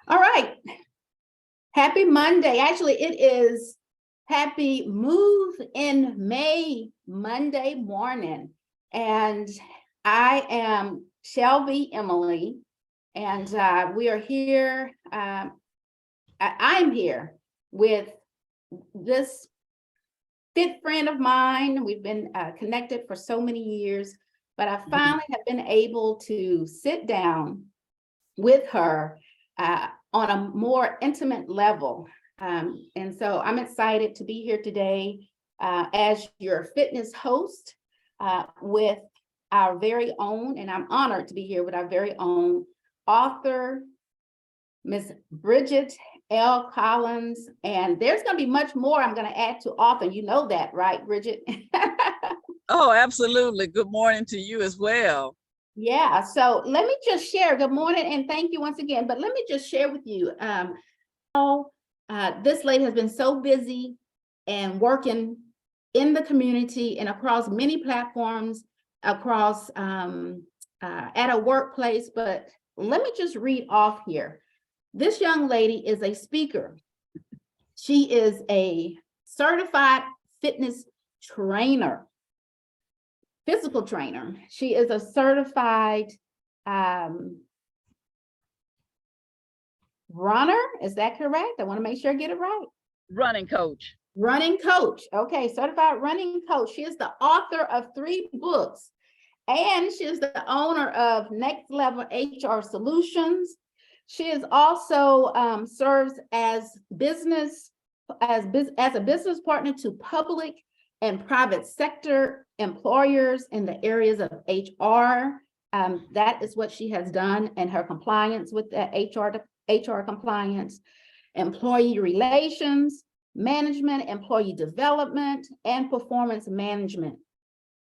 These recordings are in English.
All right. Happy Monday. Actually, it is happy Move in May Monday morning. And I am Shel'bee Emily, and we are here. I'm here with this good friend of mine. We've been connected for so many years, but I finally have been able to sit down with her on a more intimate level. And so I'm excited to be here today as your fitness host with our very own, and I'm honored to be here with our very own author, Miss Bridgette L. Collins. And there's going to be much more I'm going to add to author. You know that, right, Bridgette? Oh, absolutely. Good morning to you as well. Yeah, so let me just share. Good morning and thank you once again. But let me just share with you. This lady has been so busy and working in the community and across many platforms, across at a workplace. But let me just read off here. This young lady is a speaker. She is a certified fitness trainer. Physical trainer. She is a certified runner. Is that correct? I want to make sure I get it right. Running coach. Running coach. Okay, certified running coach. She is the author of 3 books, and she is the owner of Next Level HR Solutions. She is also serves as a business partner to public and private sector employers in the areas of HR. That is what she has done in her compliance with the HR compliance, employee relations, management, employee development, and performance management.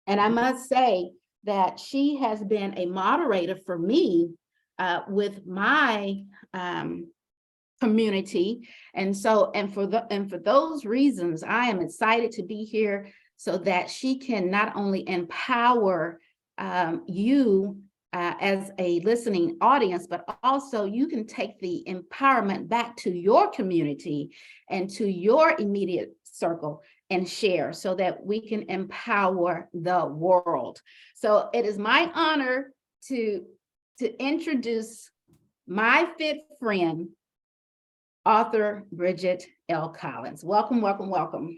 And I must say that she has been a moderator for me with my community. And for those reasons, I am excited to be here so that she can not only empower you as a listening audience, but also you can take the empowerment back to your community and to your immediate circle and share so that we can empower the world. So it is my honor to introduce my fit friend, author Bridgette L. Collins. Welcome, welcome, welcome.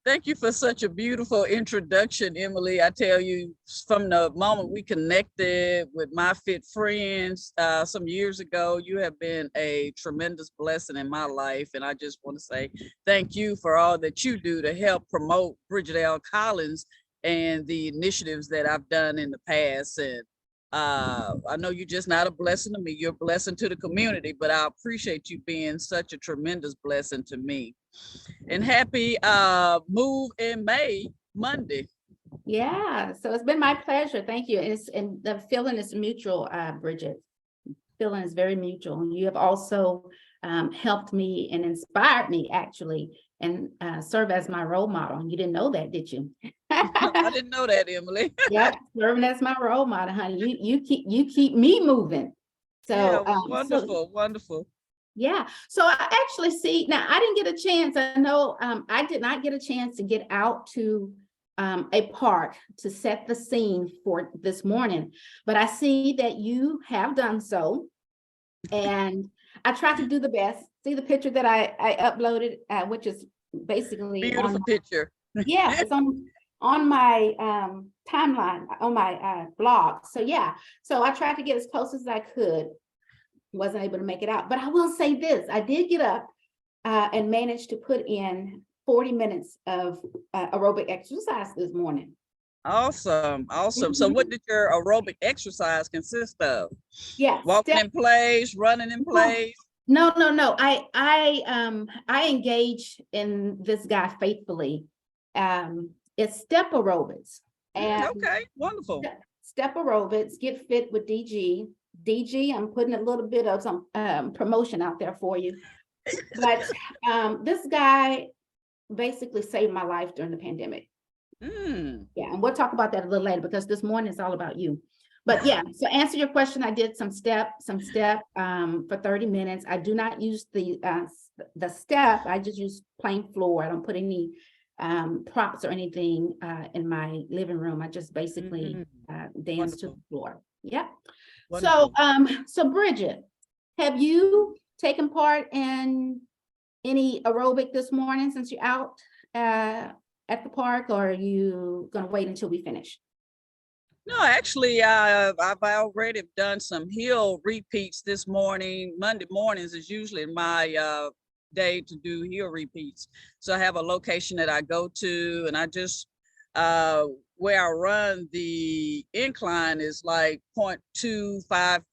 Thank you for such a beautiful introduction, Emily. I tell you, from the moment we connected with my fit friends some years ago, you have been a tremendous blessing in my life. And I just want to say thank you for all that you do to help promote Bridgette L. Collins and the initiatives that I've done in the past. And I know you're just not a blessing to me, you're a blessing to the community, but I appreciate you being such a tremendous blessing to me. And happy Move in May Monday. Yeah, so it's been my pleasure. Thank you. And the feeling is mutual, Bridgette. Feeling is very mutual. And you have also helped me and inspired me actually, and serve as my role model. And you didn't know that, did you? I didn't know that, Emily. Yep, serving as my role model, honey. You keep me moving. So Yeah, wonderful, wonderful. Yeah, so I actually see now. I didn't get a chance. I know I did not get a chance to get out to a park to set the scene for this morning, but I see that you have done so, and I tried to do the best. See the picture that I uploaded, which is basically beautiful picture. Yeah, it's on my timeline on my blog. So yeah, so I tried to get as close as I could. Wasn't able to make it out, but I will say this: I did get up and managed to put in 40 minutes of aerobic exercise this morning. Awesome, awesome. So what did your aerobic exercise consist of? Yeah, walking in place, running in place? No. I engage in this guy faithfully. It's step aerobics. And okay, wonderful. Step aerobics, get fit with DG. DG, I'm putting a little bit of some promotion out there for you. But this guy basically saved my life during the pandemic. Yeah, and we'll talk about that a little later because this morning is all about you. But yeah, so answer your question, I did some step for 30 minutes. I do not use the step. I just use plain floor. I don't put any props or anything in my living room. I just basically dance to Wonderful. the floor. Yeah. So Wonderful. so Bridgette, have you taken part in any aerobic this morning since you're out at the park, or are you gonna wait until we finish? No, actually, I've already done some hill repeats this morning. Monday mornings is usually my day to do hill repeats. So I have a location that I go to, and I just where I run the incline is like 0.25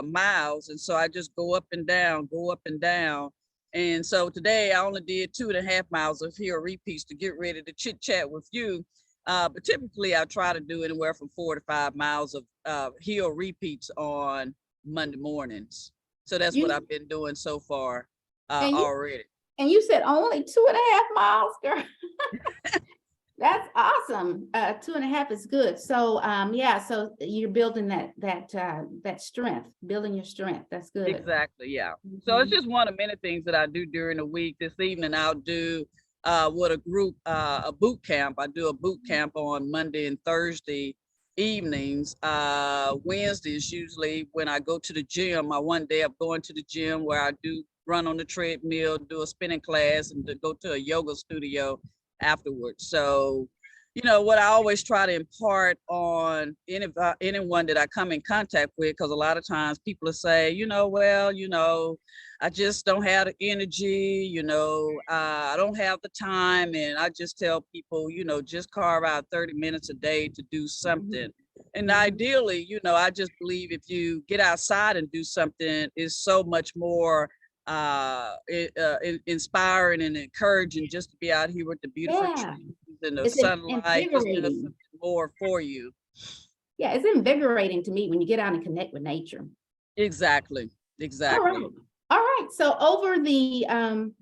miles, and so I just go up and down, go up and down. And so today I only did 2.5 miles of hill repeats to get ready to chit chat with you. But typically I try to do anywhere from 4 to 5 miles of hill repeats on Monday mornings. So that's what You I've been doing so far and you already. and you said only 2.5 miles, girl. That's awesome. 2.5 is good. So yeah, so you're building that strength, building your strength. That's good. Exactly, yeah. So it's Mhm. just one of many things that I do during the week. This evening I'll do with a group a boot camp. I do a boot camp on Monday and Thursday evenings. Wednesday is usually when I go to the gym. My one day of going to the gym where I do run on the treadmill, do a spinning class, and to go to a yoga studio afterwards. So what I always try to impart on anyone that I come in contact with, because a lot of times people will say, well, I just don't have the energy, I don't have the time. And I just tell people, just carve out 30 minutes a day to do something. And ideally, I just believe if you get outside and do something, is so much more inspiring and encouraging just to be out here with the beautiful Yeah, trees and the it's sunlight. Just does invigorating. something more for you. Yeah, it's invigorating to me when you get out and connect with nature. Exactly. All right. Exactly. All right. So over the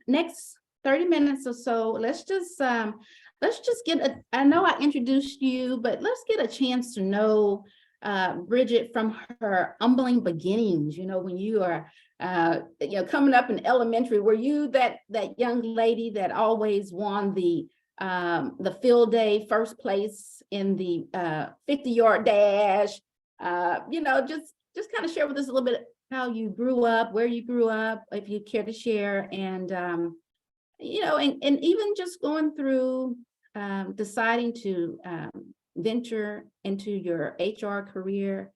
next 30 minutes or so, let's just get I know I introduced you, but let's get a chance to know Bridgette from her humbling beginnings. When you are coming up in elementary, were you that young lady that always won the field day first place in the 50-yard dash? Just kind of share with us a little bit how you grew up, where you grew up, if you care to share, and and even just going through deciding to venture into your HR career.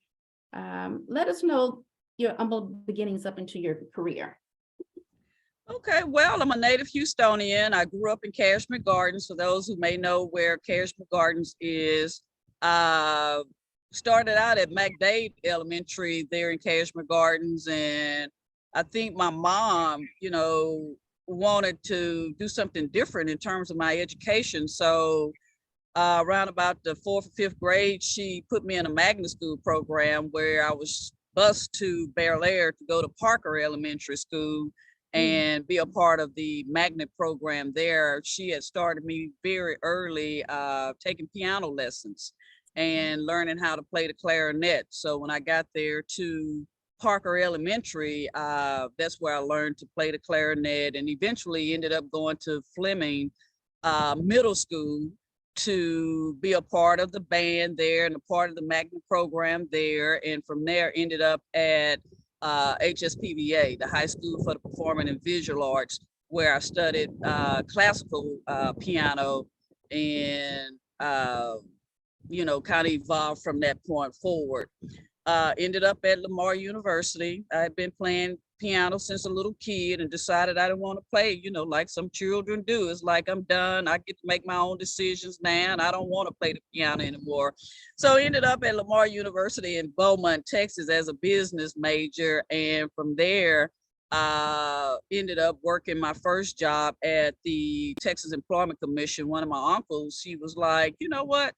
Let us know your humble beginnings up into your career. Okay, well, I'm a native Houstonian. I grew up in Cashmere Gardens. For those who may know where Cashmere Gardens is, started out at McDade Elementary there in Cashmere Gardens. And I think my mom, wanted to do something different in terms of my education. So around about the 4th or 5th grade, she put me in a magnet school program where I was bused to Bel Air to go to Parker Elementary School and be a part of the magnet program there. She had started me very early taking piano lessons and learning how to play the clarinet. So when I got there to Parker Elementary, that's where I learned to play the clarinet, and eventually ended up going to Fleming Middle School to be a part of the band there and a part of the magnet program there. And from there ended up at HSPVA, the High School for the Performing and Visual Arts, where I studied classical piano and kind of evolved from that point forward. Ended up at Lamar University. I had been playing piano since a little kid and decided I didn't want to play, like some children do. It's like, I'm done. I get to make my own decisions now, and I don't want to play the piano anymore. So ended up at Lamar University in Beaumont, Texas as a business major. And from there, ended up working my first job at the Texas Employment Commission. One of my uncles, he was like, you know what?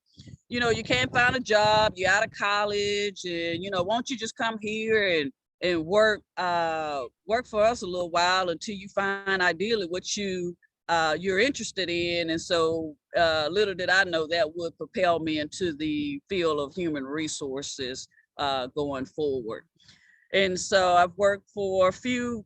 You can't find a job, you're out of college, and, won't you just come here and work for us a little while until you find ideally what you're interested in. And so little did I know that would propel me into the field of human resources. going forward. And so I've worked for a few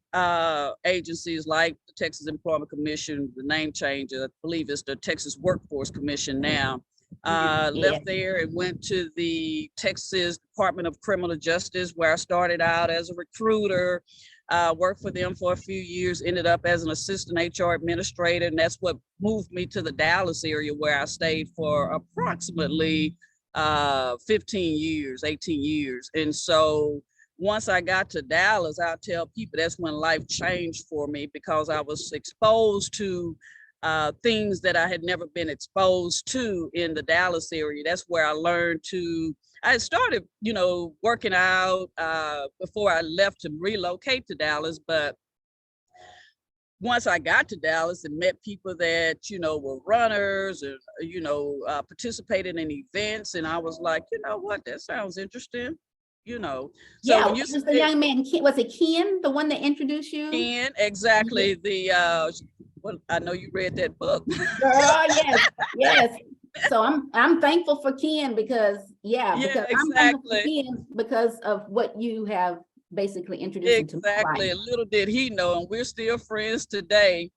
agencies like the Texas Employment Commission, the name change, I believe it's the Texas Workforce Commission now. Left there and went to the Texas Department of Criminal Justice, where I started out as a recruiter, worked for them for a few years, ended up as an assistant HR administrator. And that's what moved me to the Dallas area, where I stayed for approximately 15 years, 18 years. And so once I got to Dallas, I'll tell people that's when life changed for me, because I was exposed to things that I had never been exposed to in the Dallas area. That's where I learned I started, working out before I left to relocate to Dallas. But once I got to Dallas and met people that, were runners and, participated in events, and I was like, you know what, that sounds interesting. So yeah, when you was the young man, was it Ken, the one that introduced you? Ken, exactly. Well, I know you read that book. Girl, yes. So I'm thankful for Ken because exactly. I'm thankful for Ken because of what you have basically introduced into my life. Exactly. Little did he know, and we're still friends today.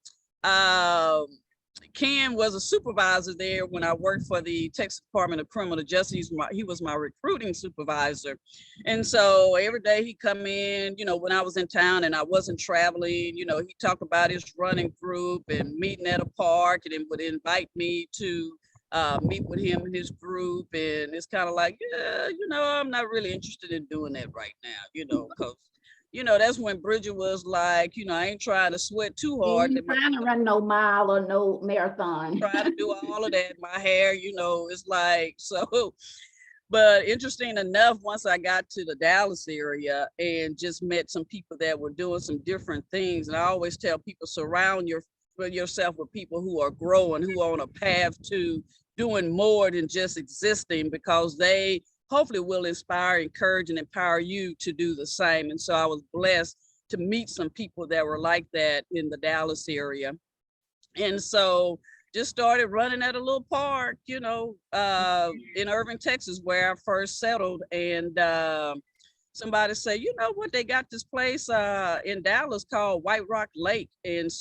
Ken was a supervisor there when I worked for the Texas Department of Criminal Justice. He was my recruiting supervisor. And so every day he'd come in, when I was in town and I wasn't traveling, he'd talk about his running group and meeting at a park, and then would invite me to meet with him and his group. And it's kind of like, I'm not really interested in doing that right now, because that's when Bridgette was like, I ain't trying to sweat too hard. You ain't trying to run no mile or no marathon. Try to do all of that. My hair, it's like, so. But interesting enough, once I got to the Dallas area and just met some people that were doing some different things, and I always tell people, surround yourself with people who are growing, who are on a path to doing more than just existing, because they hopefully will inspire, encourage, and empower you to do the same. And so I was blessed to meet some people that were like that in the Dallas area. And so just started running at a little park, in Irving, Texas, where I first settled. And somebody said, you know what, they got this place in Dallas called White Rock Lake. And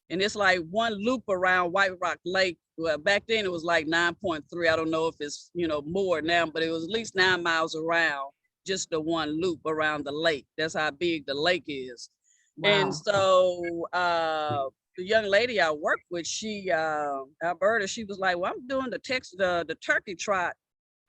it's like one loop around White Rock Lake. Well, back then it was like 9.3. I don't know if it's, more now, but it was at least 9 miles around, just the one loop around the lake. That's how big the lake is. Wow. And so the young lady I worked with, she, Alberta, she was like, well, I'm doing the turkey trot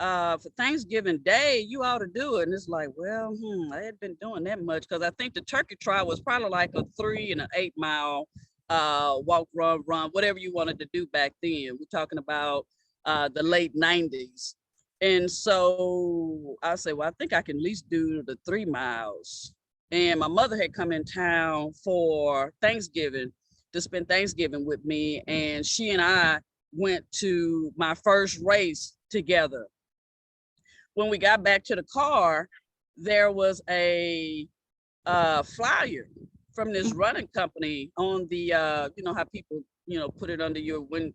for Thanksgiving Day. You ought to do it. And it's like, well, I hadn't been doing that much, because I think the turkey trot was probably like a 3 and an 8 mile walk, run, whatever you wanted to do back then. We're talking about the late 90s. And so I said, well, I think I can at least do the 3 miles. And my mother had come in town for Thanksgiving to spend Thanksgiving with me. And she and I went to my first race together. When we got back to the car, there was a flyer from this running company on the, how people, put it under your wind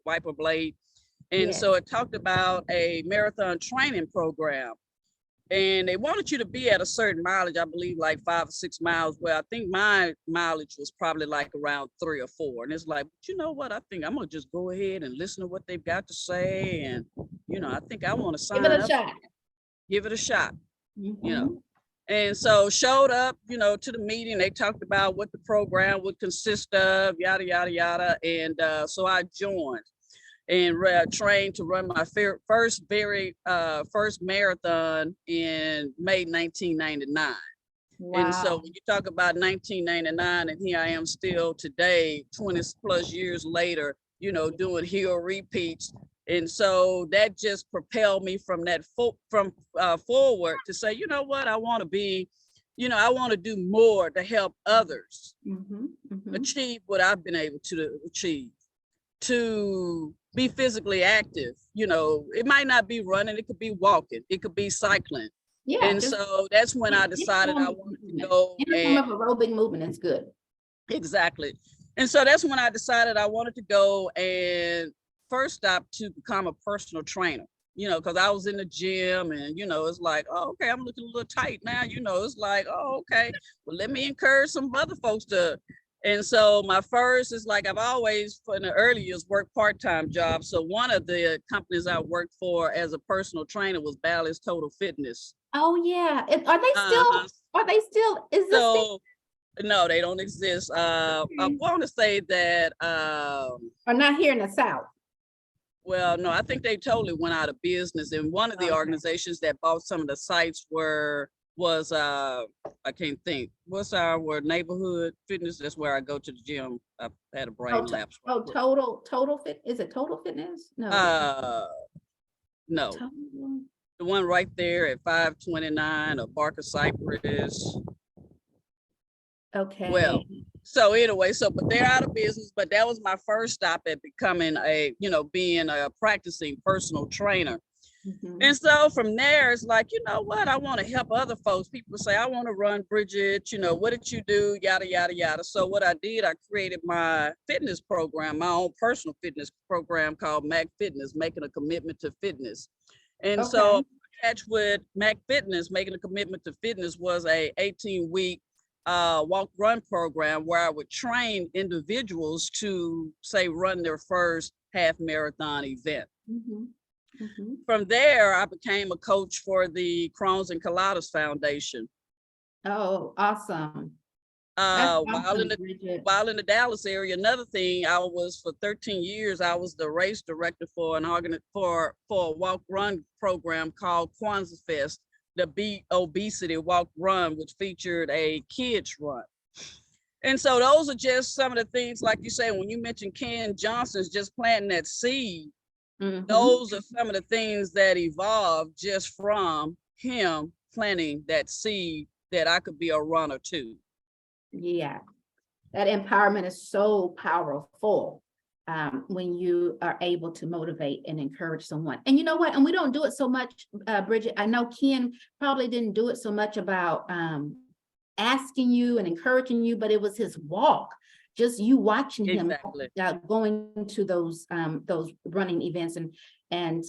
wiper blade. And so it talked about a marathon training program. And they wanted you to be at a certain mileage, I believe like 5 or 6 miles. Well, I think my mileage was probably like around 3 or 4. And it's like, but you know what? I think I'm going to just go ahead and listen to what they've got to say. And, I think I want to sign up. Give it a shot. Mm-hmm. And so showed up, to the meeting. They talked about what the program would consist of, yada, yada, yada. And so I joined and trained to run my first marathon in May 1999. Wow. And so when you talk about 1999, and here I am still today, 20 plus years later, doing hill repeats. And so that just propelled me from that forward to say, you know what, I want to be, I want to do more to help others achieve what I've been able to achieve, to be physically active. It might not be running, it could be walking, it could be cycling. Yeah. And so that's when I decided I wanted to go. Any form of aerobic movement is good. Exactly. And so that's when I decided I wanted to go and first stop to become a personal trainer. because I was in the gym and, it's like, oh, okay, I'm looking a little tight now. It's like, oh, okay, well, let me encourage some other folks to. And so my first is like, I've always, in the early years, worked part-time jobs. So one of the companies I worked for as a personal trainer was Balance Total Fitness. Oh, yeah. Uh-huh. Are they still existing? So no, they don't exist. I want to say that, Or not here in the South? well, no, I think they totally went out of business. And one of the Okay. organizations that bought some of the sites was I can't think. What's our word? Neighborhood Fitness. That's where I go to the gym. I had a brain lapse. Right quick. Total Fit. Is it Total Fitness? No. No. Total. The one right there at 529 or Barker Cypress. Okay. Well, so anyway, but they're out of business, but that was my first stop at becoming being a practicing personal trainer. Mhm. And so from there, it's like, you know what, I want to help other folks. People say, I want to run Bridgette, what did you do? Yada, yada, yada. So what I did, I created my fitness program, my own personal fitness program called Mac Fitness, Making a Commitment to Fitness. And so Okay. attached with Mac Fitness, Making a Commitment to Fitness was a 18-week walk run program where I would train individuals to say run their first half marathon event. Mhm. Mhm. From there, I became a coach for the Crohn's and Colitis Foundation. Oh, awesome. That's awesome, Bridgette. While in the Dallas area, another thing, I was for 13 years, I was the race director for for a walk run program called Kwanzaa Fest, the Beat Obesity Walk Run, which featured a kids run. And so those are just some of the things, like you say, when you mentioned Ken Johnson's just planting that seed, those are some of the things that evolved just from him planting that seed that I could be a runner too. Yeah, that empowerment is so powerful when you are able to motivate and encourage someone. And you know what? And we don't do it so much, Bridgette. I know Ken probably didn't do it so much about asking you and encouraging you, but it was his walk. Just you watching him going to those running events and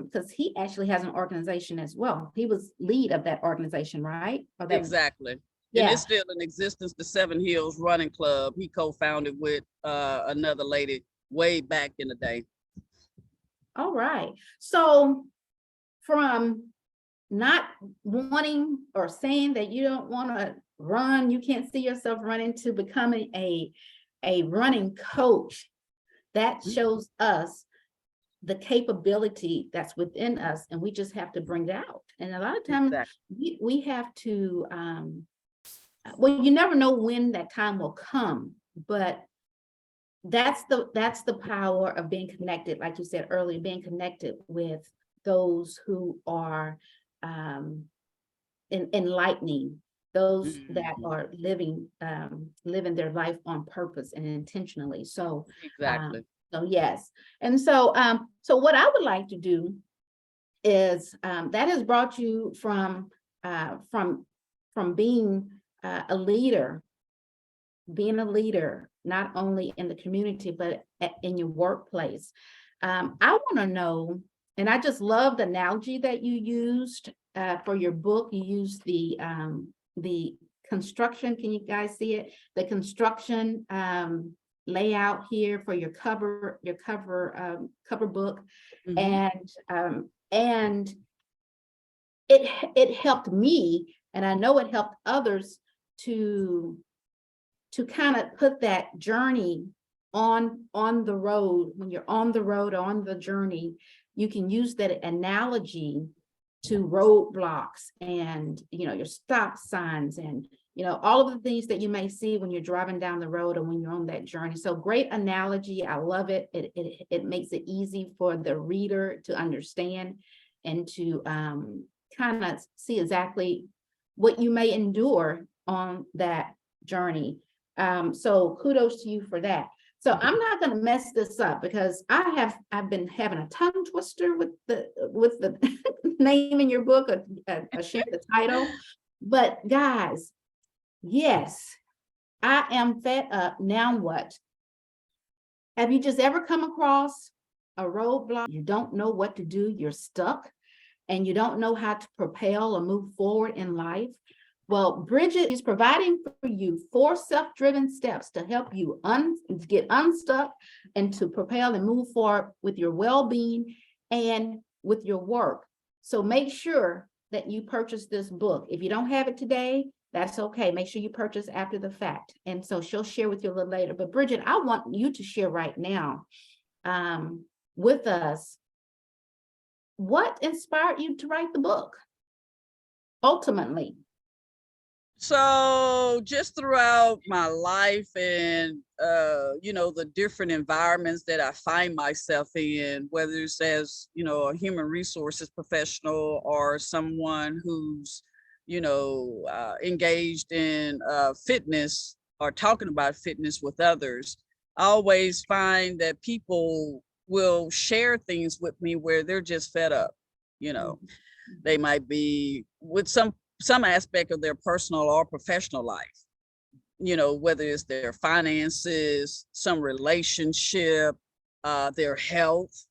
because he actually has an organization as well. He was lead of that organization, right? Exactly. Yeah. And it's still in existence, the Seven Hills Running Club. He co-founded with another lady way back in the day. All right. So from not wanting or saying that you don't want to run, you can't see yourself running, to becoming a running coach, that shows us the capability that's within us, and we just have to bring it out. And a lot of times we have to well, you never know when that time will come, but that's the power of being connected, like you said earlier, being connected with those who are enlightening, those that are living their life on purpose and intentionally. So so yes. And so so what I would like to do is that has brought you from being a leader, not only in the community, but in your workplace. I want to know, and I just love the analogy that you used for your book. You used the construction. Can you guys see it? The construction layout here for your cover book, and it helped me, and I know it helped others to kind of put that journey on the road. When you're on the road, on the journey, you can use that analogy to roadblocks and your stop signs and all of the things that you may see when you're driving down the road or when you're on that journey. So great analogy. I love it. It makes it easy for the reader to understand and to kind of see exactly what you may endure on that journey. So kudos to you for that. So I'm not going to mess this up because I've been having a tongue twister with the name in your book or share the title. But guys, yes, I am fed up. Now what? Have you just ever come across a roadblock, you don't know what to do, you're stuck, and you don't know how to propel or move forward in life, well, Bridgette is providing for you 4 self-driven steps to help you get unstuck and to propel and move forward with your well-being and with your work. So make sure that you purchase this book. If you don't have it today, that's okay. Make sure you purchase after the fact. And so she'll share with you a little later. But Bridgette, I want you to share right now with us what inspired you to write the book, ultimately. So just throughout my life and, the different environments that I find myself in, whether it's as, a human resources professional or someone who's, engaged in fitness or talking about fitness with others, I always find that people will share things with me where they're just fed up. They might be with some aspect of their personal or professional life, whether it's their finances, some relationship, their health,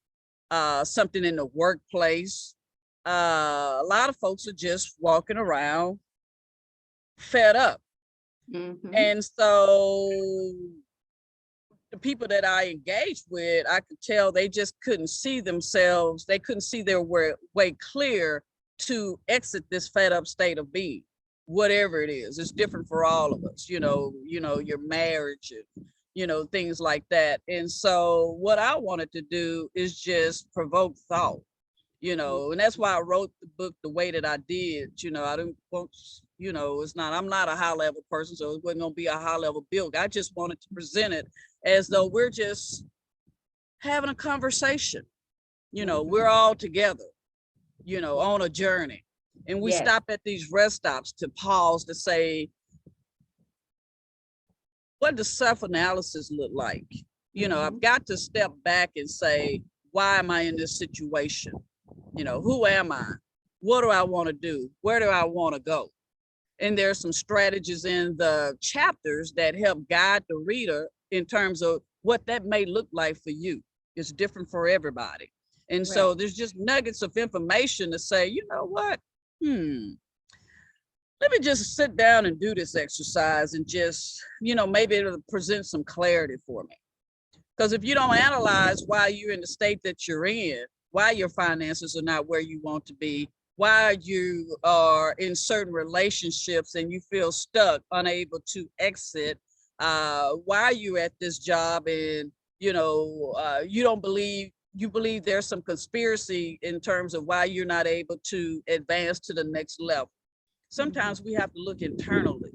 something in the workplace. A lot of folks are just walking around fed up. And so the people that I engaged with, I could tell they just couldn't see themselves. They couldn't see their way clear to exit this fed up state of being, whatever it is. It's different for all of us, your marriage and, things like that. And so what I wanted to do is just provoke thought, and that's why I wrote the book the way that I did. I didn't want, I'm not a high level person, so it wasn't going to be a high level book. I just wanted to present it as though we're just having a conversation. We're all together, on a journey. And we stop at these rest stops to pause to say, what does self-analysis look like? I've got to step back and say, why am I in this situation? Who am I? What do I want to do? Where do I want to go? And there's some strategies in the chapters that help guide the reader in terms of what that may look like for you. It's different for everybody. And so there's just nuggets of information to say, you know what? Let me just sit down and do this exercise and just, maybe it'll present some clarity for me. Because if you don't analyze why you're in the state that you're in, why your finances are not where you want to be, why you are in certain relationships and you feel stuck, unable to exit, why you're at this job and, you believe there's some conspiracy in terms of why you're not able to advance to the next level. Sometimes we have to look internally.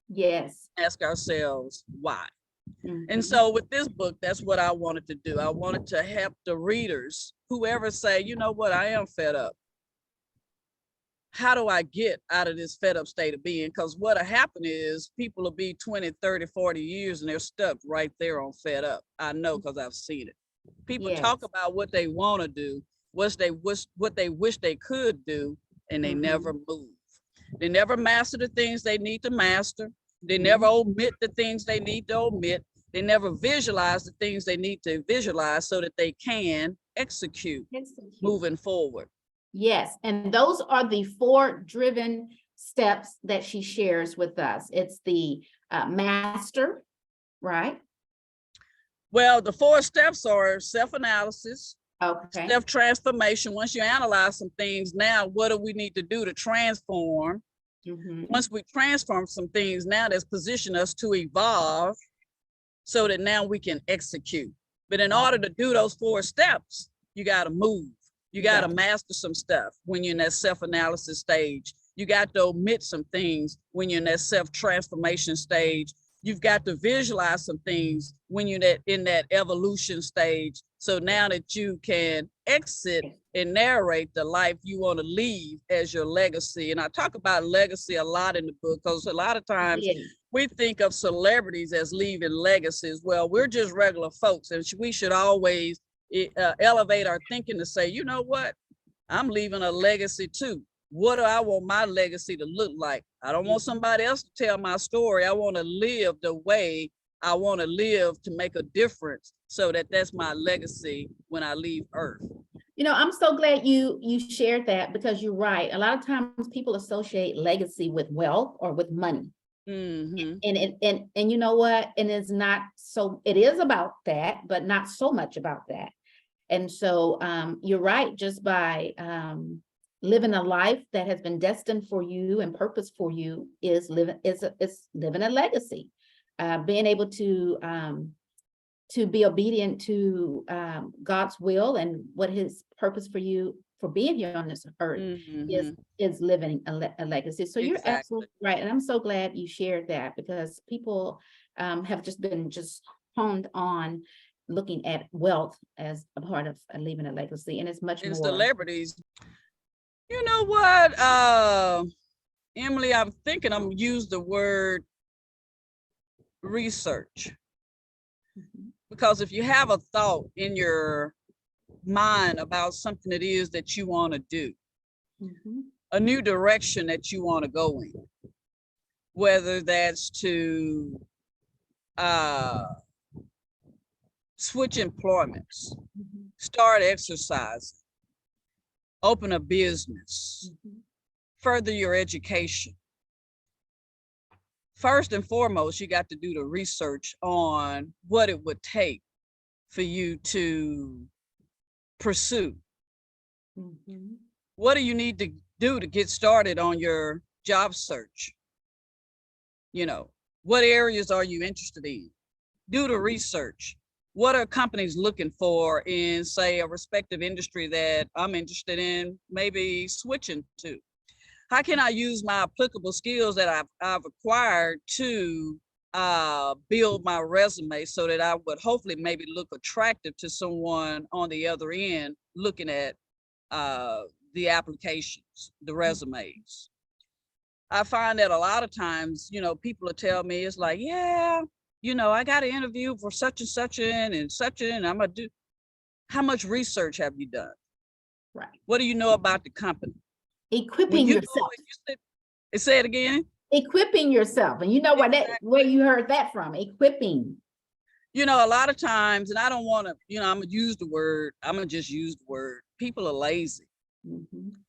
Yes. Ask ourselves why. And so with this book, that's what I wanted to do. I wanted to help the readers, whoever say, you know what, I am fed up. How do I get out of this fed up state of being? Because what'll happen is people will be 20, 30, 40 years and they're stuck right there on fed up. I know because I've seen it. People talk about what they want to do, what they wish they could do, and they never move. They never master the things they need to master. They never omit the things they need to omit. They never visualize the things they need to visualize so that they can execute. Moving forward. Yes, and those are the 4 driven steps that she shares with us. It's the master, right? Well, the 4 steps are self-analysis, okay, self-transformation. Once you analyze some things, now what do we need to do to transform? Once we transform some things, now that's position us to evolve so that now we can execute. But in order to do those 4 steps, you got to move. You got to master some stuff when you're in that self-analysis stage. You got to omit some things when you're in that self-transformation stage. You've got to visualize some things when you're in that evolution stage. So now that you can exit and narrate the life you want to leave as your legacy. And I talk about legacy a lot in the book because a lot of times we think of celebrities as leaving legacies. Well, we're just regular folks and we should always elevate our thinking to say, you know what, I'm leaving a legacy too. What do I want my legacy to look like? I don't want somebody else to tell my story. I want to live the way I want to live to make a difference, so that that's my legacy when I leave Earth. You know, I'm so glad you shared that, because you're right. A lot of times people associate legacy with wealth or with money. Mm-hmm. And you know what? And it's not so, it is about that, but not so much about that. And so you're right, just by living a life that has been destined for you and purpose for you is living a legacy. Being able to be obedient to God's will and what his purpose for you for being here on this earth Mm-hmm. is living a legacy. So you're Exactly. absolutely right. And I'm so glad you shared that, because people have just been honed on looking at wealth as a part of leaving a legacy. And it's much And more. celebrities. You know what, Emily, I'm thinking I'm gonna use the word research. Because if you have a thought in your mind about something it is that you want to do, a new direction that you want to go in, whether that's to switch employments, start exercising, open a business, further your education. First and foremost, you got to do the research on what it would take for you to pursue. What do you need to do to get started on your job search? You know, what areas are you interested in? Do the research. What are companies looking for in, say, a respective industry that I'm interested in maybe switching to? How can I use my applicable skills that I've acquired to build my resume so that I would hopefully maybe look attractive to someone on the other end looking at the applications, the resumes. I find that a lot of times, you know, people will tell me, it's like, yeah, you know, I got an interview for such and such and such and I'm gonna do. How much research have you done? Right. What do you know about the company? Equipping yourself. Say it again. Equipping yourself. And you know what where you heard that from, equipping. You know, a lot of times, and I don't want to, you know, I'm gonna just use the word, people are lazy.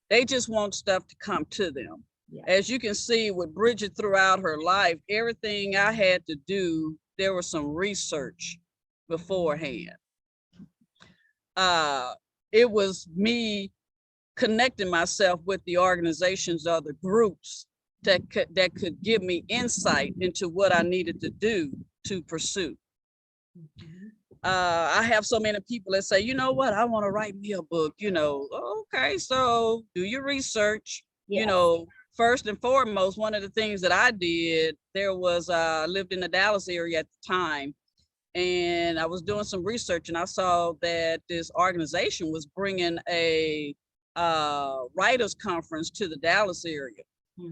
They just want stuff to come to them. Yeah. As you can see with Bridgette throughout her life, everything I had to do, there was some research beforehand. It was me connecting myself with the organizations or the groups that could give me insight into what I needed to do to pursue. I have so many people that say, you know what, I want to write me a book, you know. Okay, so do your research. Yes. You know, first and foremost, one of the things that I did, there was, I lived in the Dallas area at the time, and I was doing some research, and I saw that this organization was bringing a writers conference to the Dallas area.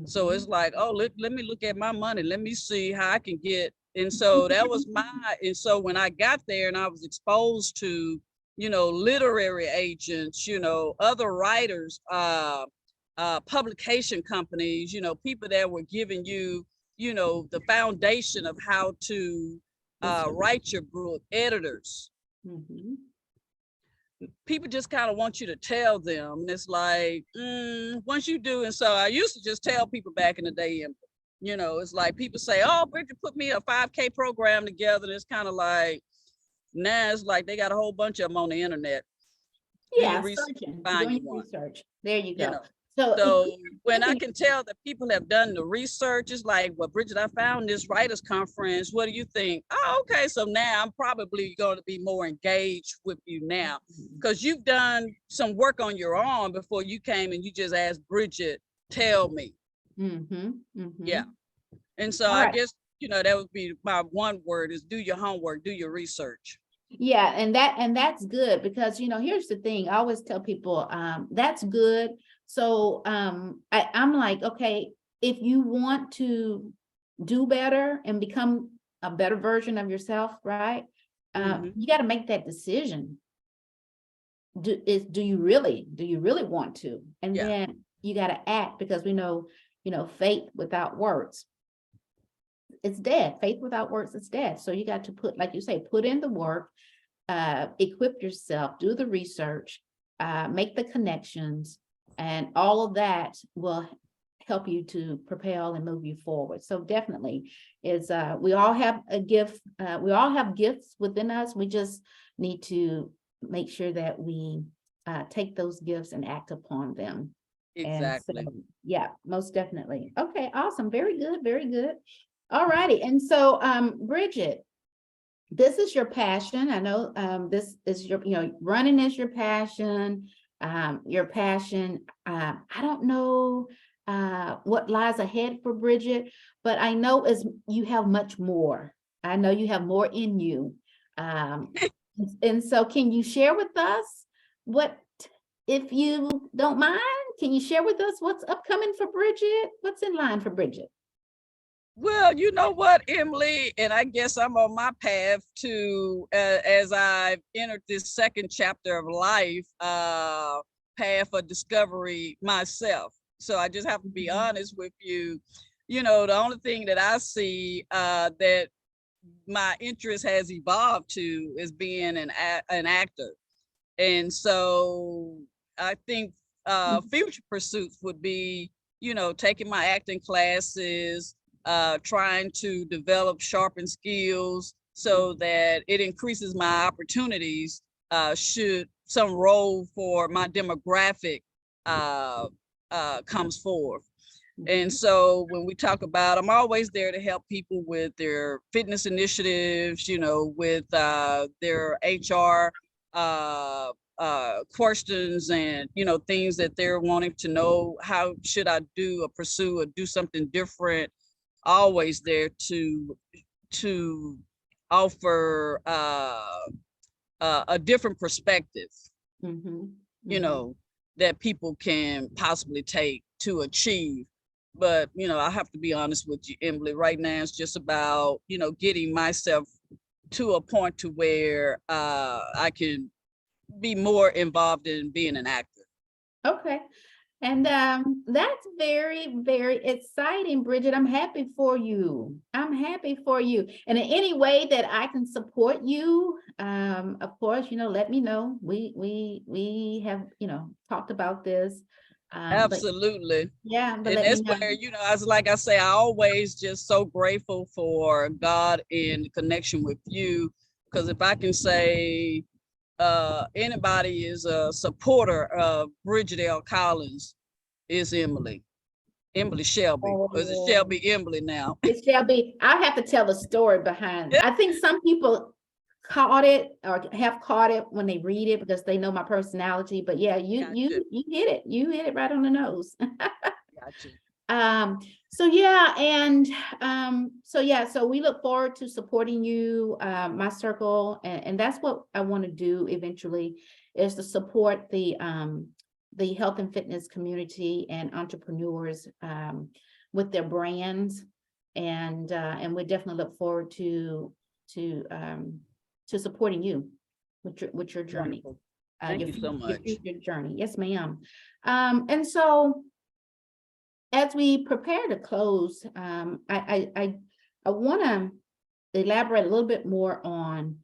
So it's like, oh, let me look at my money. Let me see how I can get. And so that was and so when I got there and I was exposed to, you know, literary agents, you know, other writers, publication companies, you know, people that were giving you, you know, the foundation of how to write your book, editors. People just kind of want you to tell them. And it's like, once you do. And so I used to just tell people back in the day, you know, it's like people say, oh, Bridgette put me a 5K program together. And it's kind of like, now it's like they got a whole bunch of them on the internet. Yeah, doing research. There you go. You know? So when I can tell that people have done the research, it's like, well, Bridgette, I found this writers conference. What do you think? Oh, okay. So now I'm probably going to be more engaged with you now, because you've done some work on your own before you came and you just asked Bridgette, tell me. Yeah. And so I guess, you know, that would be my one word is do your homework, do your research. Yeah. And that's good, because, you know, here's the thing. I always tell people that's good. So I'm like, okay, if you want to do better and become a better version of yourself, right? You got to make that decision. Do you really want to? And then you got to act, because we know, you know, faith without works it's dead. Faith without works is dead. So you got to put, like you say, put in the work, equip yourself, do the research, make the connections, and all of that will help you to propel and move you forward. So definitely is, we all have a gift. We all have gifts within us. We just need to make sure that we take those gifts and act upon them. And so, Exactly. yeah, most definitely. Okay, awesome. Very good. Very good. All righty. And so, Bridgette, this is your passion. I know this is your, running is your passion. I don't know what lies ahead for Bridgette, but I know as you have much more. I know you have more in you. And so can you share with us what, if you don't mind, can you share with us what's upcoming for Bridgette? What's in line for Bridgette? Well, you know what, Emily, and I guess I'm on my path to, as I've entered this second chapter of life, path of discovery myself. So I just have to be honest with you. You know, the only thing that I see that my interest has evolved to is being an actor. And so I think future pursuits would be, taking my acting classes, trying to develop sharpened skills so that it increases my opportunities should some role for my demographic comes forth. And so when we talk about, I'm always there to help people with their fitness initiatives, with their HR questions and, things that they're wanting to know. How should I pursue or do something different? Always there to offer a different perspective, that people can possibly take to achieve. But, I have to be honest with you, Emily, right now it's just about, getting myself to a point to where I can be more involved in being an actor. Okay. And that's very, very exciting, Bridgette. I'm happy for you. I'm happy for you. And in any way that I can support you, of course, let me know. We have, talked about this. Absolutely. But, yeah, but And let that's me know. where, like I say, I always just so grateful for God and the connection with you. Because if I can say anybody is a supporter of Bridgette L. Collins, is Emily Shel'bee. Or is it Oh, Shel'bee Emily now? it shall be. I'll have to tell the story behind. I think some people caught it or have caught it when they read it because they know my personality. But yeah, you hit it. You hit it right on the nose. Gotcha. So yeah, and so we look forward to supporting you, my circle, and that's what I want to do eventually, is to support the health and fitness community and entrepreneurs with their brands, and we definitely look forward to supporting you with your journey. Wonderful. Thank you so much. Your future journey. Yes, ma'am. And so as we prepare to close, I want to elaborate a little bit more on,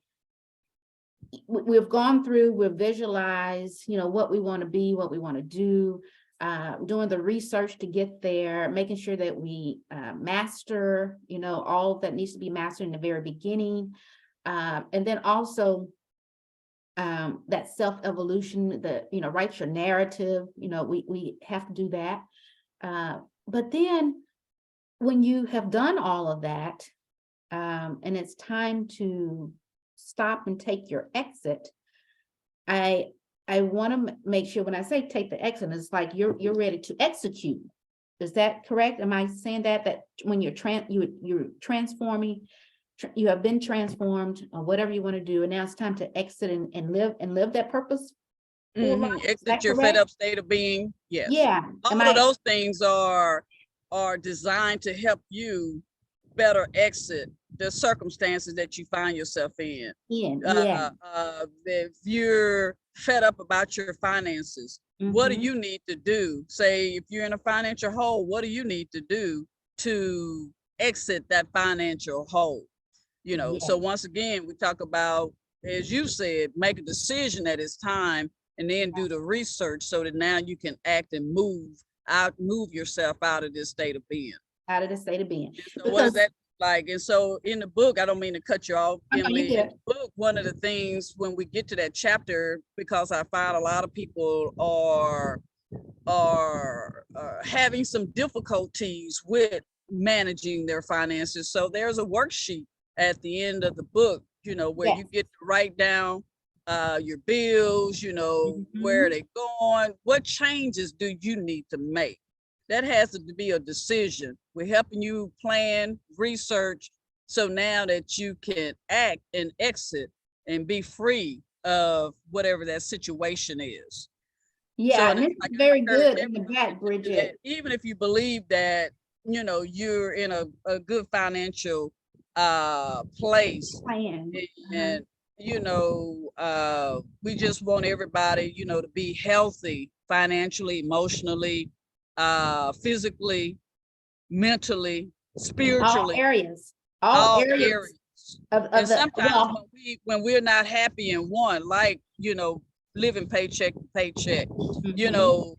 we've gone through, we've visualized, what we want to be, what we want to do, doing the research to get there, making sure that we master, all that needs to be mastered in the very beginning. And then also that self-evolution, write your narrative, we have to do that. But then when you have done all of that, and it's time to stop and take your exit, I want to make sure when I say take the exit, it's like you're ready to execute. Is that correct? Am I saying that when you're transforming, you have been transformed or whatever you want to do, and now it's time to exit and live that purpose? Exit your fed up state of being. Yes. Yeah. All of those things are designed to help you better exit the circumstances that you find yourself in. Yeah. If you're fed up about your finances, what do you need to do? Say, if you're in a financial hole, what do you need to do to exit that financial hole. You know, Yeah, so once again, we talk about, as you said, make a decision that it's time, and then do the research so that now you can act and move yourself out of this state of being. out of the state of being. And so what does Because that like? And so in the book, I don't mean to cut you off, I know you Emily. In did. the book, one of the things when we get to that chapter, because I find a lot of people are having some difficulties with managing their finances. So there's a worksheet at the end of the book, you know, where Yes. you get to write down your bills, you know, where Mhm. they going, what changes do you need to make? That has to be a decision. We're helping you plan, research, so now that you can act and exit and be free of whatever that situation is. So, Yeah, and and it's this is like I very encourage good in the everybody back, to do that, Bridget. even if you believe that, you know, you're in a good financial place. Plan. And, you know, we just want everybody, you know, to be healthy financially, emotionally, physically, mentally, All spiritually, areas, all all areas areas. of And the, sometimes well, when we're not happy in one, like, you know, living paycheck to paycheck, you mhm, know,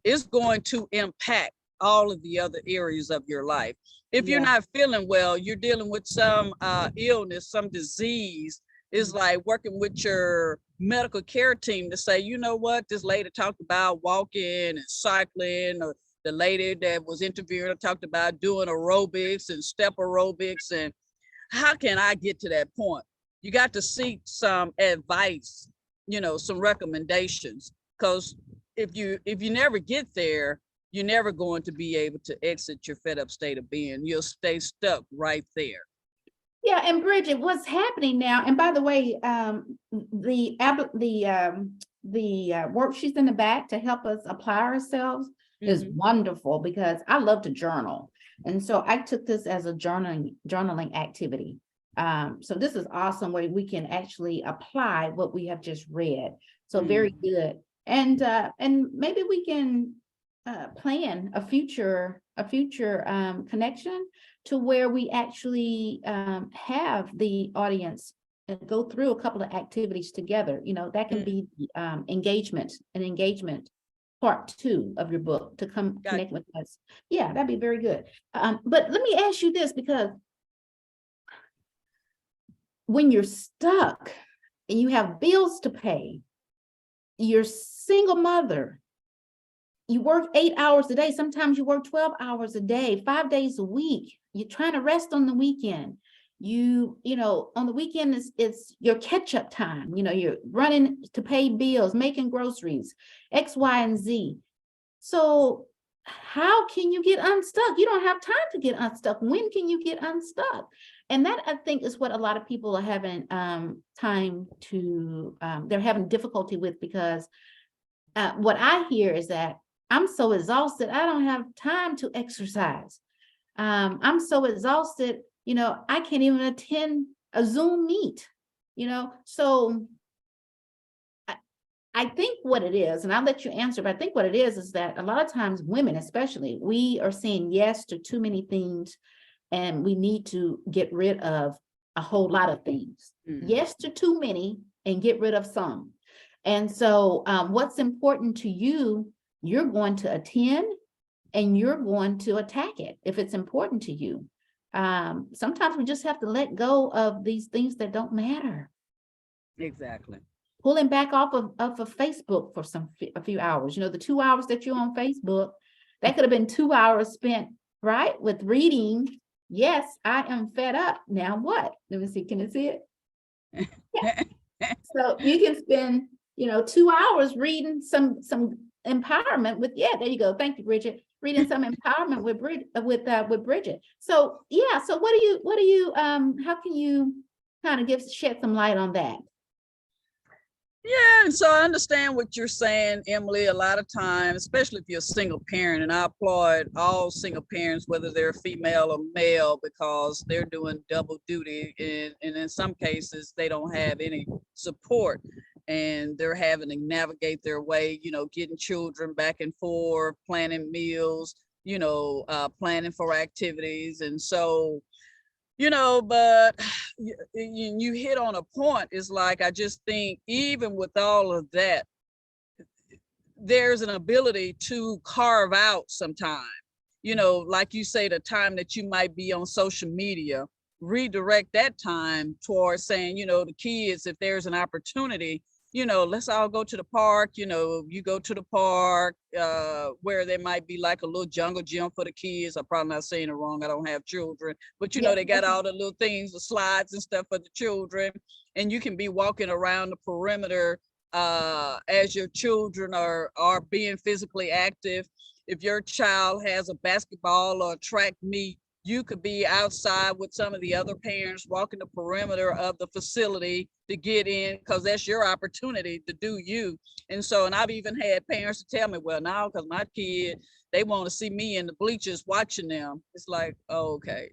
it's going to impact all of the other areas of your life. If you're yeah. not feeling well, you're dealing with some illness, some disease. It's like working with your medical care team to say, you know what, this lady talked about walking and cycling, or the lady that was interviewed talked about doing aerobics and step aerobics, and how can I get to that point? You got to seek some advice, you know, some recommendations, because if you never get there, you're never going to be able to exit your fed up state of being. You'll stay stuck right there. Yeah, and Bridget, what's happening now? And by the way, the worksheets in the back to help us apply ourselves is Mm-hmm. wonderful because I love to journal, and so I took this as a journaling activity. So this is awesome way we can actually apply what we have just read. So very Mm-hmm. good, and maybe we can plan a future connection to where we actually have the audience go through a couple of activities together. You know, that can Mm-hmm. be an engagement part 2 of your book to come Got connect with us. Yeah, that'd be very good. But let me ask you this, because when you're stuck and you have bills to pay, you're single mother, you work 8 hours a day. Sometimes you work 12 hours a day, 5 days a week. You're trying to rest on the weekend. You know, on the weekend it's your catch-up time. You know, you're running to pay bills, making groceries, X, Y, and Z. So how can you get unstuck? You don't have time to get unstuck. When can you get unstuck? And that, I think, is what a lot of people are having time to they're having difficulty with, because what I hear is that I'm so exhausted, I don't have time to exercise. I'm so exhausted, you know, I can't even attend a Zoom meet, you know. So I think what it is, and I'll let you answer, but I think what it is that a lot of times women, especially, we are saying yes to too many things, and we need to get rid of a whole lot of things. Mm-hmm. Yes to too many and get rid of some. And so what's important to you, you're going to attend and you're going to attack it if it's important to you. Sometimes we just have to let go of these things that don't matter. Exactly. Pulling back off of Facebook for a few hours. You know, the 2 hours that you're on Facebook, that could have been 2 hours spent, right, with reading. Yes, I am fed up. Now what? Let me see. Can you see it? Yeah. So you can spend, you know, 2 hours reading some empowerment with, yeah, there you go. Thank you, Bridget. Reading some empowerment with Bridget. So yeah, so what do you how can you kind of shed some light on that? Yeah, and so I understand what you're saying, Emily. A lot of times, especially if you're a single parent, and I applaud all single parents, whether they're female or male, because they're doing double duty, and in some cases they don't have any support, and they're having to navigate their way, you know, getting children back and forth, planning meals, planning for activities. And so, but you hit on a point. It's like, I just think even with all of that, there's an ability to carve out some time, like you say, the time that you might be on social media, redirect that time towards saying, the kids, if there's an opportunity, let's all go to the park. You go to the park where there might be like a little jungle gym for the kids. I'm probably not saying it wrong. I don't have children, but they got all the little things, the slides and stuff for the children. And you can be walking around the perimeter as your children are being physically active. If your child has a basketball or a track meet, you could be outside with some of the other parents walking the perimeter of the facility to get in, because that's your opportunity to do you. And so, and I've even had parents to tell me, well, now because my kid, they want to see me in the bleachers watching them. It's like, oh, okay.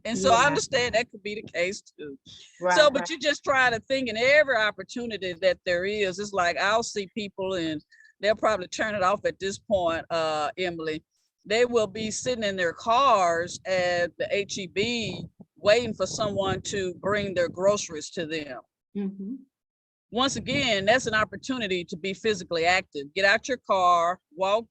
And so I understand that could be the case too. Right, so, but you just try to think in every opportunity that there is. It's like, I'll see people and they'll probably turn it off at this point, Emily. They will be sitting in their cars at the HEB waiting for someone to bring their groceries to them. Mm-hmm. Once again, that's an opportunity to be physically active. Get out your car, walk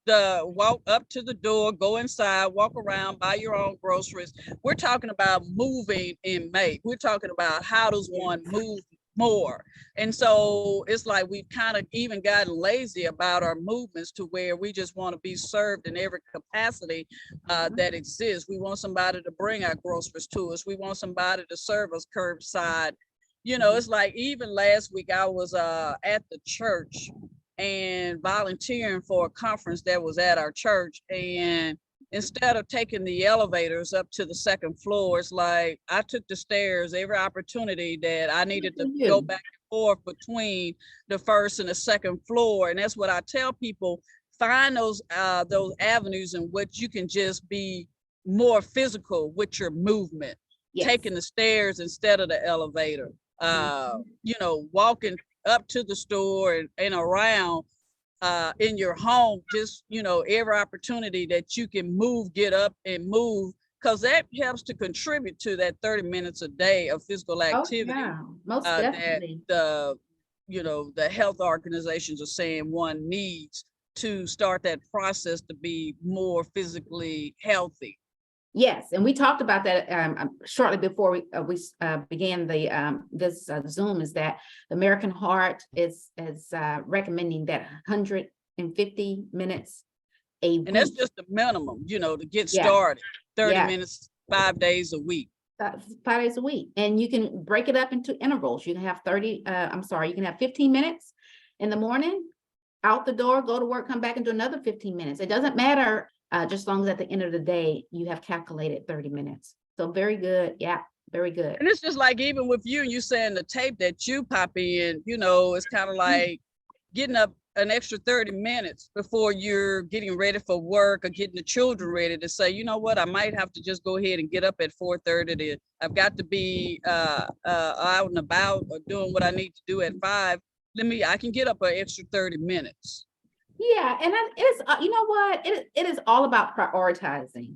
up to the door, go inside, walk around, buy your own groceries. We're talking about moving in May. We're talking about how does one move more. And so it's like we've kind of even gotten lazy about our movements to where we just want to be served in every capacity that exists. We want somebody to bring our groceries to us. We want somebody to serve us curbside. It's like even last week I was at the church and volunteering for a conference that was at our church. And instead of taking the elevators up to the second floor, it's like I took the stairs every opportunity that I needed to go back and forth between the first and the second floor. And that's what I tell people, find those avenues in which you can just be more physical with your movement, taking the stairs instead of the elevator, walking up to the store and around in your home, just, every opportunity that you can move, get up and move, because that helps to contribute to that 30 minutes a day of physical activity. Most definitely. That the health organizations are saying one needs to start that process to be more physically healthy. Yes, and we talked about that shortly before we began this Zoom. Is that the American Heart is recommending that 150 minutes a week. And that's just the minimum, to get started. 30 minutes, 5 days a week. 5 days a week, and you can break it up into intervals. You can have you can have 15 minutes in the morning, out the door, go to work, come back and do another 15 minutes. It doesn't matter. Just as long as at the end of the day, you have calculated 30 minutes. So very good. Yeah, very good. And it's just like, even with you saying the tape that you pop in, it's kind of like getting up an extra 30 minutes before you're getting ready for work or getting the children ready to say, you know what, I might have to just go ahead and get up at 4:30. I've got to be out and about or doing what I need to do at 5. I can get up an extra 30 minutes. Yeah, and it's it is all about prioritizing.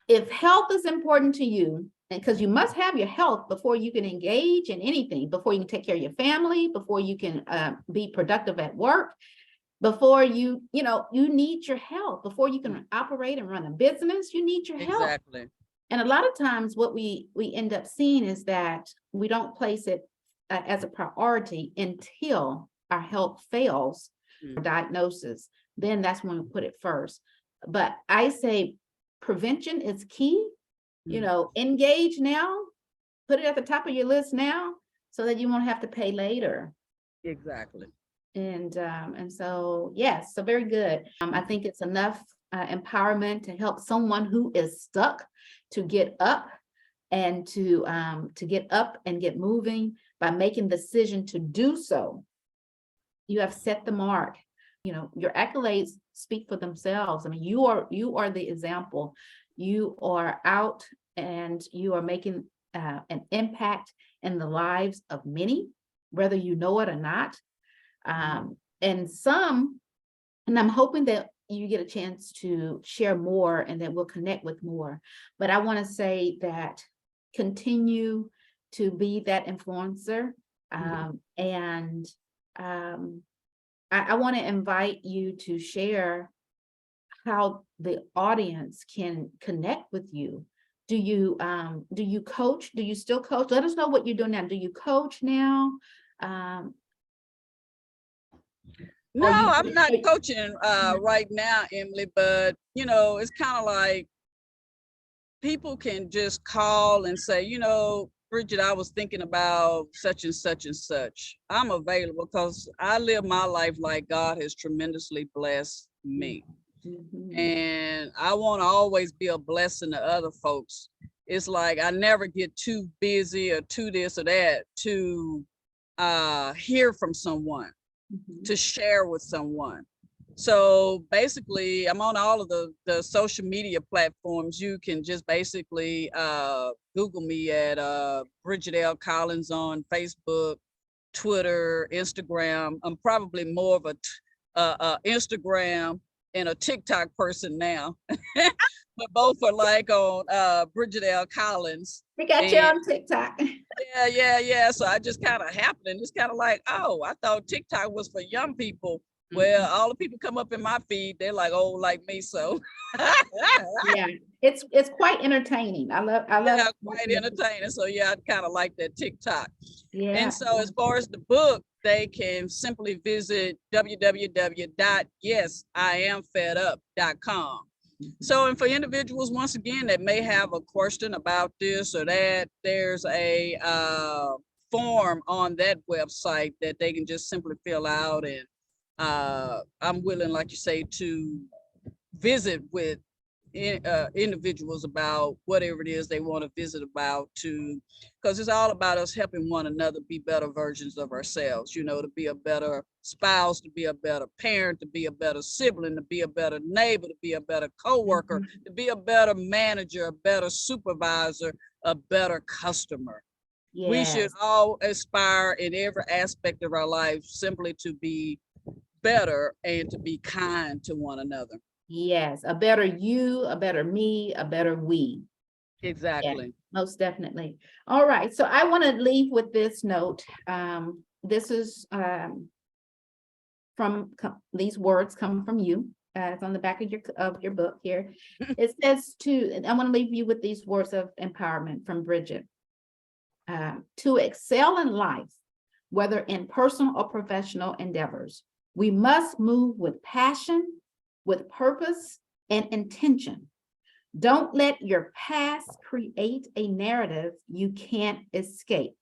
If health is important to you, and because you must have your health before you can engage in anything, before you can take care of your family, before you can be productive at work, before you need your health, before you can operate and run a business, you need your health. Exactly. And a lot of times what we end up seeing is that we don't place it as a priority until our health fails. Diagnosis, then that's when we put it first. But I say prevention is key. Engage now, put it at the top of your list now, so that you won't have to pay later. Exactly. And so yes, so very good. I think it's enough empowerment to help someone who is stuck to get up and to get up and get moving by making the decision to do so. You have set the mark. Your accolades speak for themselves. I mean, you are the example. You are out and you are making an impact in the lives of many, whether you know it or not. And I'm hoping that you get a chance to share more, and then we'll connect with more. But I want to say that continue to be that influencer. And I want to invite you to share how the audience can connect with you. Do you coach? Do you still coach? Let us know what you're doing now. Do you coach now? No, I'm not coaching right now, Emily, but you know, it's kind of like people can just call and say, you know, Bridgette, I was thinking about such and such and such. I'm available because I live my life like God has tremendously blessed me. And I want to always be a blessing to other folks. It's like I never get too busy or too this or that to hear from someone, to share with someone. So basically, I'm on all of the social media platforms. You can just basically Google me at Bridgette L. Collins on Facebook, Twitter, Instagram. I'm probably more of a Instagram and a TikTok person now. But both are like on Bridgette L. Collins. We got you on TikTok. Yeah. So I just kind of happened, and it's kind of like, oh, I thought TikTok was for young people. Well, all the people come up in my feed, they're like old like me. So yeah, it's quite entertaining. I love quite entertaining. So yeah, I kind of like that TikTok. Yeah. And so as far as the book, they can simply visit www.yesiamfedup.com. So, and for individuals, once again, that may have a question about this or that, there's a form on that website that they can just simply fill out. And I'm willing, like you say, to visit with individuals about whatever it is they want to visit about, to because it's all about us helping one another be better versions of ourselves, you know, to be a better spouse, to be a better parent, to be a better sibling, to be a better neighbor, to be a better co-worker, to be a better manager, a better supervisor, a better customer. Yes. We should all aspire in every aspect of our life simply to be better and to be kind to one another. Yes, a better you, a better me, a better we. Exactly. Yeah, most definitely. All right, so I want to leave with this note. This is these words come from you. It's on the back of your book here. It says I want to leave you with these words of empowerment from Bridgette. To excel in life, whether in personal or professional endeavors, we must move with passion, with purpose and intention. Don't let your past create a narrative you can't escape.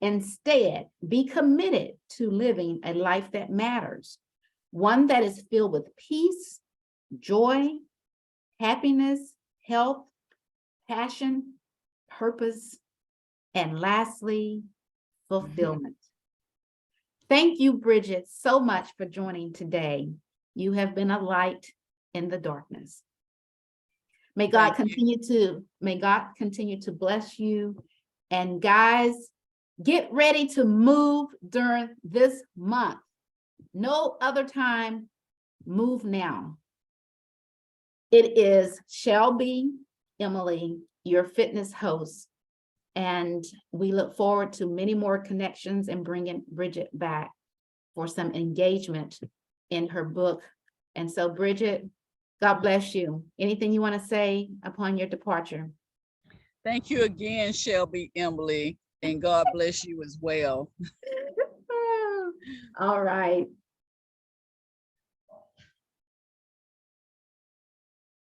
Instead, be committed to living a life that matters, one that is filled with peace, joy, happiness, health, passion, purpose, and lastly, fulfillment. Thank you, Bridgette, so much for joining today. You have been a light in the darkness. May God continue to bless you. And guys, get ready to move during this month. No other time, move now. It is Shel'bee Emily, your fitness host. And we look forward to many more connections and bringing Bridgette back for some engagement in her book. And so, Bridgette, God bless you. Anything you want to say upon your departure? Thank you again, Shel'bee Emily, and God bless you as well. All right.